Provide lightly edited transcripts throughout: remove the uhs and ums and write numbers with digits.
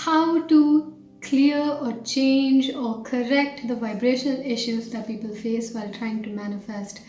how to clear or change or correct the vibrational issues that people face while trying to manifest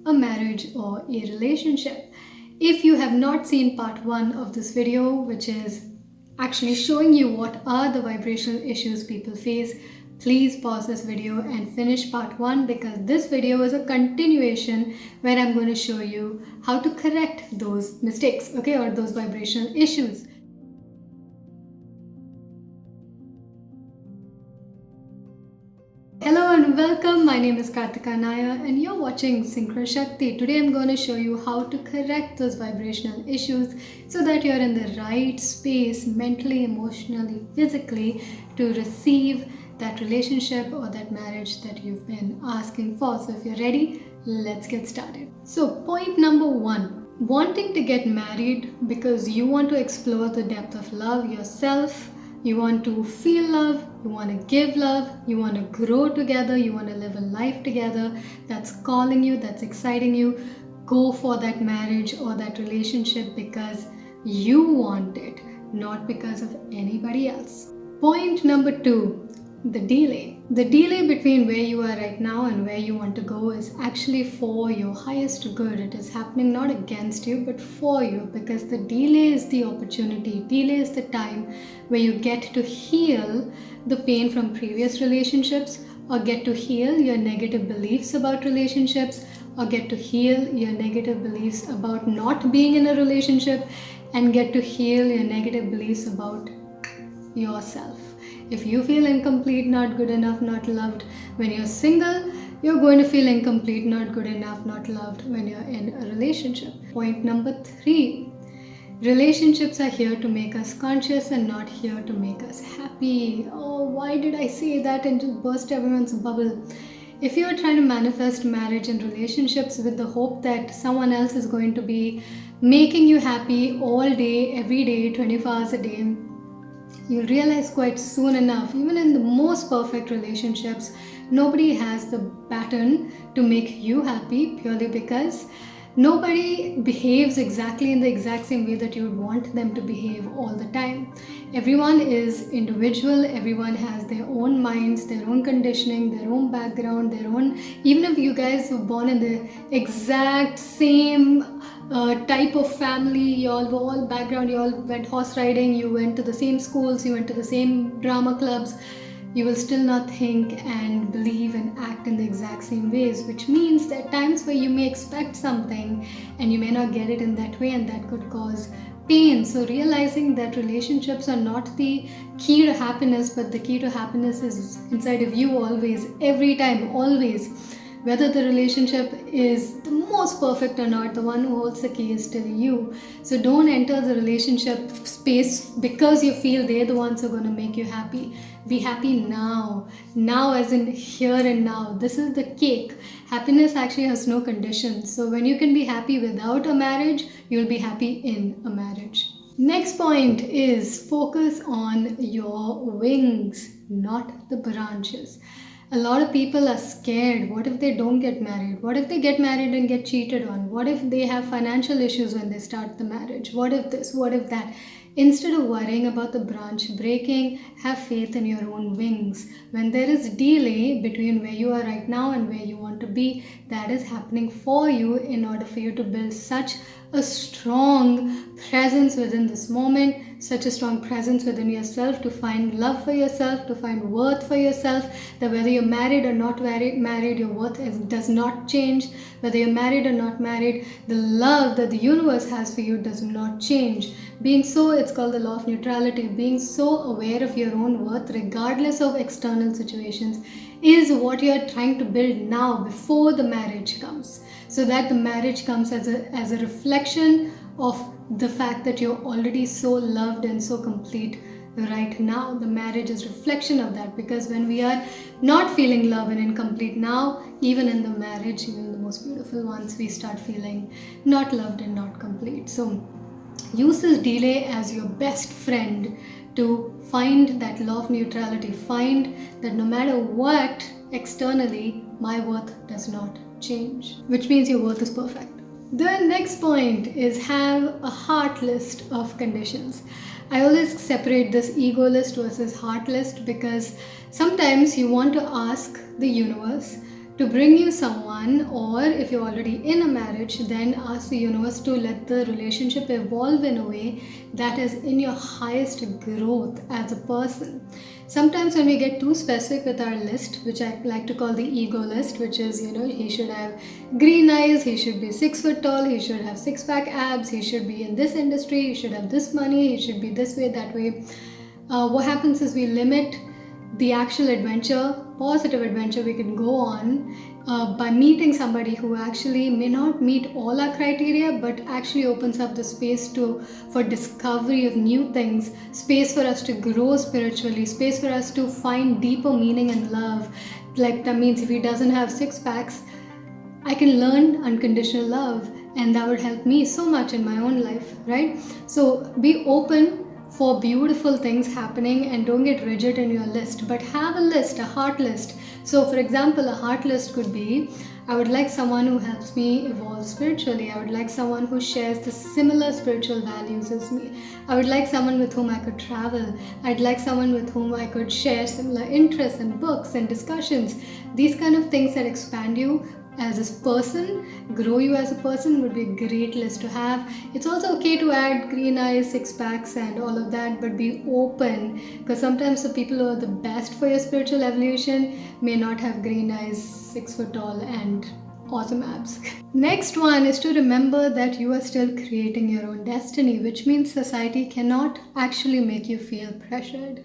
a marriage or a relationship. If you have not seen part 1 of this video, which is actually showing you what are the vibrational issues people face, please pause this video and finish part 1, because this video is a continuation where I'm going to show you how to correct those mistakes, okay, or those vibrational issues. Hello and welcome, my name is Kartika Nair and you're watching Synchroshakti. Today I'm going to show you how to correct those vibrational issues so that you're in the right space mentally, emotionally, physically to receive that relationship or that marriage that you've been asking for. So if you're ready, let's get started. So point number 1, wanting to get married because you want to explore the depth of love yourself. You want to feel love, you want to give love, you want to grow together, you want to live a life together that's calling you, that's exciting you. Go for that marriage or that relationship because you want it, not because of anybody else. Point number 2, the delay. The delay between where you are right now and where you want to go is actually for your highest good. It is happening not against you but for you, because the delay is the opportunity. Delay is the time where you get to heal the pain from previous relationships, or get to heal your negative beliefs about relationships, or get to heal your negative beliefs about not being in a relationship, and get to heal your negative beliefs about yourself. If you feel incomplete, not good enough, not loved when you're single, you're going to feel incomplete, not good enough, not loved when you're in a relationship. Point number 3, relationships are here to make us conscious and not here to make us happy. Oh, why did I say that and just burst everyone's bubble? If you're trying to manifest marriage and relationships with the hope that someone else is going to be making you happy all day, every day, 24 hours a day, you'll realize quite soon enough, even in the most perfect relationships, nobody has the pattern to make you happy, purely because nobody behaves exactly in the exact same way that you would want them to behave all the time. Everyone is individual, everyone has their own minds, their own conditioning, their own background, their own, even if you guys were born in the exact same type of family, you all were all background, you all went horse riding, you went to the same schools, you went to the same drama clubs, you will still not think and believe and act in the exact same ways, which means there are times where you may expect something and you may not get it in that way, and that could cause pain. So realizing that relationships are not the key to happiness, but the key to happiness is inside of you always, every time, always. Whether the relationship is the most perfect or not, the one who holds the key is still you. So don't enter the relationship space because you feel they're the ones who are going to make you happy. Be happy now. Now as in here and now. This is the cake. Happiness actually has no conditions. So when you can be happy without a marriage, you'll be happy in a marriage. Next point is focus on your wings, not the branches. A lot of people are scared. What if they don't get married? What if they get married and get cheated on? What if they have financial issues when they start the marriage? What if this? What if that? Instead of worrying about the branch breaking, have faith in your own wings. When there is delay between where you are right now and where you want to be, that is happening for you in order for you to build such a strong presence within this moment, such a strong presence within yourself to find love for yourself, to find worth for yourself, that whether you're married or not married, your worth does not change. Whether you're married or not married, the love that the universe has for you does not change. Being so, it's called the law of neutrality, being so aware of your own worth regardless of external situations is what you're trying to build now before the marriage comes. So that the marriage comes as a reflection of the fact that you're already so loved and so complete right now. The marriage is reflection of that, because when we are not feeling love and incomplete now, even in the marriage, even the most beautiful ones, we start feeling not loved and not complete. So use this delay as your best friend to find that law of neutrality. Find that no matter what externally, my worth does not change, which means your worth is perfect. The next point is have a heart list of conditions. I always separate this ego list versus heart list, because sometimes you want to ask the universe to bring you someone, or if you're already in a marriage, then ask the universe to let the relationship evolve in a way that is in your highest growth as a person. Sometimes when we get too specific with our list, which I like to call the ego list, which is, he should have green eyes, he should be 6 foot tall, he should have six-pack abs, he should be in this industry, he should have this money, he should be this way, that way. What happens is we limit the actual adventure, positive adventure we can go on by meeting somebody who actually may not meet all our criteria, but actually opens up the space for discovery of new things, space for us to grow spiritually, space for us to find deeper meaning and love. Like, that means if he doesn't have six packs, I can learn unconditional love, and that would help me so much in my own life, right? So be open for beautiful things happening, and don't get rigid in your list, but have a list, a heart list. So for example, a heart list could be, I would like someone who helps me evolve spiritually. I would like someone who shares the similar spiritual values as me. I would like someone with whom I could travel. I'd like someone with whom I could share similar interests and books and discussions. These kind of things that expand you as a person, grow you as a person, would be a great list to have. It's also okay to add green eyes, six packs and all of that, but be open, because sometimes the people who are the best for your spiritual evolution may not have green eyes, 6 foot tall and awesome abs. Next one is to remember that you are still creating your own destiny, which means society cannot actually make you feel pressured.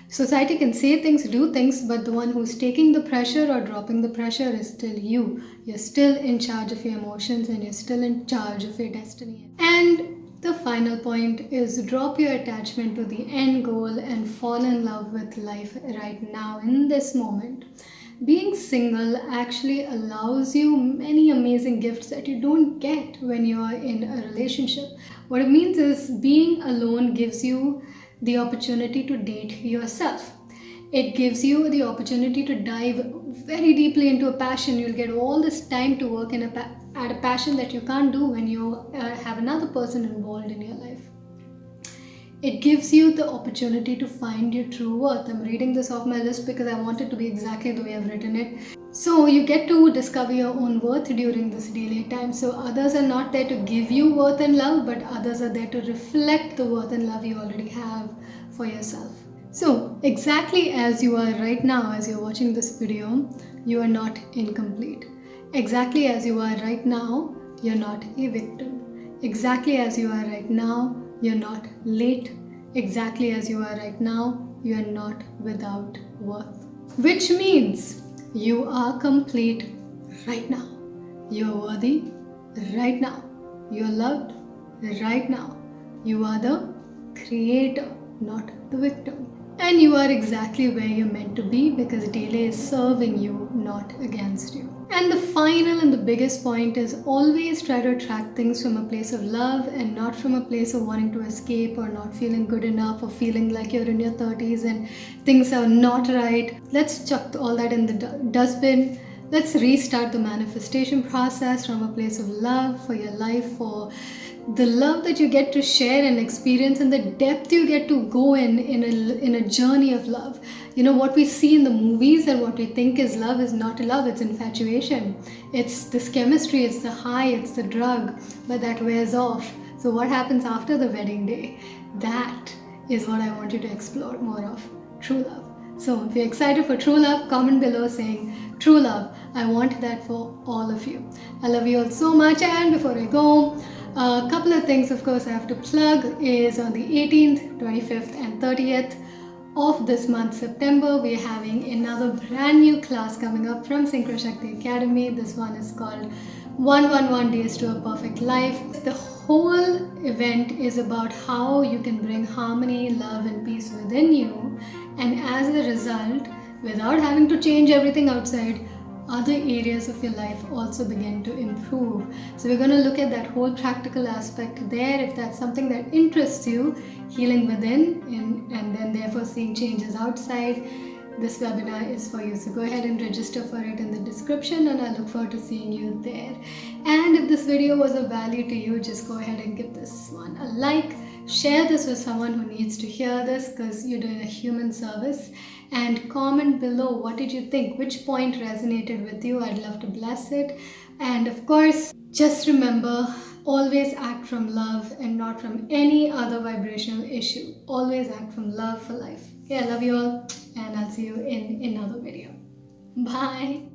Society can say things, do things, but the one who's taking the pressure or dropping the pressure is still you. You're still in charge of your emotions, and you're still in charge of your destiny. And the final point is, drop your attachment to the end goal and fall in love with life right now, in this moment. Being single actually allows you many amazing gifts that you don't get when you're in a relationship. What it means is, being alone gives you the opportunity to date yourself. It gives you the opportunity to dive very deeply into a passion. You'll get all this time to work at a passion that you can't do when you have another person involved in your life. It gives you the opportunity to find your true worth. I'm reading this off my list because I want it to be exactly the way I've written it. So you get to discover your own worth during this delay time. So others are not there to give you worth and love, but others are there to reflect the worth and love you already have for yourself. So exactly as you are right now, as you're watching this video, you are not incomplete. Exactly as you are right now, you're not a victim. Exactly as you are right now, you're not late. Exactly as you are right now, you're not without worth. Which means you are complete right now. You're worthy right now. You're loved right now. You are the creator, not the victim. And you are exactly where you're meant to be, because delay is serving you, not against you. And the final and the biggest point is, always try to attract things from a place of love and not from a place of wanting to escape or not feeling good enough or feeling like you're in your 30s and things are not right. Let's chuck all that in the dustbin. Let's restart the manifestation process from a place of love for your life, for the love that you get to share and experience, and the depth you get to go in a journey of love. What we see in the movies and what we think is love is not love, it's infatuation. It's this chemistry, it's the high, it's the drug, but that wears off. So what happens after the wedding day? That is what I want you to explore more of, true love. So if you're excited for true love, comment below saying true love. I want that for all of you. I love you all so much. And before I go, a couple of things, of course, I have to plug is on the 18th, 25th and 30th of this month, September, we're having another brand new class coming up from Synchroshakti Academy. This one is called 111 Days to a Perfect Life. The whole event is about how you can bring harmony, love and peace within you, and as a result, without having to change everything outside, other areas of your life also begin to improve. So we're going to look at that whole practical aspect there. If that's something that interests you, healing within and then therefore seeing changes outside, this webinar is for you. So go ahead and register for it in the description, and I look forward to seeing you there. And if this video was of value to you, just go ahead and give this one a like, Share this with someone who needs to hear this, because you're doing a human service. And comment below, what did you think? Which point resonated with you? I'd love to bless it. And of course, just remember, always act from love and not from any other vibrational issue. Always act from love for life. Okay, I love you all, and I'll see you in another video. Bye.